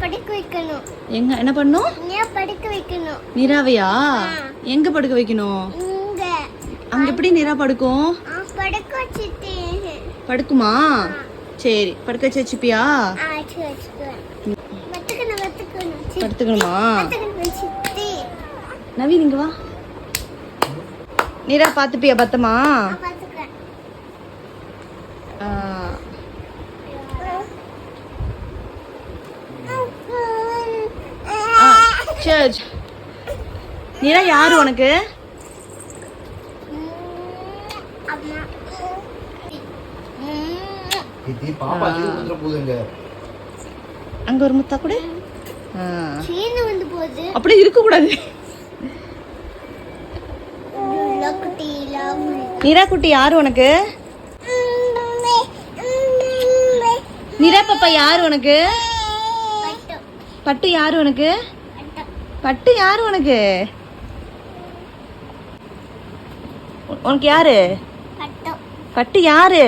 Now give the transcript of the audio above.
படுக்க வைக்கணும். எங்க என்ன பண்ணும்? நீரா படுக்க வைக்கணும். நிராவையா? எங்க படுக்க வைக்கணும்? இங்க. அங்க எப்படி நிரா படுக்கும்? படுக்க வச்சிட்டு. படுக்குமா? சரி, படுக்க வச்சு வச்சுப்பியா? சரி வச்சுக்குவேன். வத்துக்கணும். படுத்துக்கணுமா? வச்சிட்டு. நவீன் இங்க வா. நிரா பாத்துப்பியா பத்தமா? பாத்துக்கிறேன். சரி. நிரா யாரு உனக்கு? அம்மா. அங்க ஒரு முத்தா கூட வந்து போகுது. அப்படி இருக்க கூடாது. நிரா குட்டி யாரு உனக்கு? நிரா பாப்பா யாரு உனக்கு? பட்டு யாரு உனக்கு? பட்டு யாரு உனக்கு? உனக்கு யாரு? பட்டு யாரு?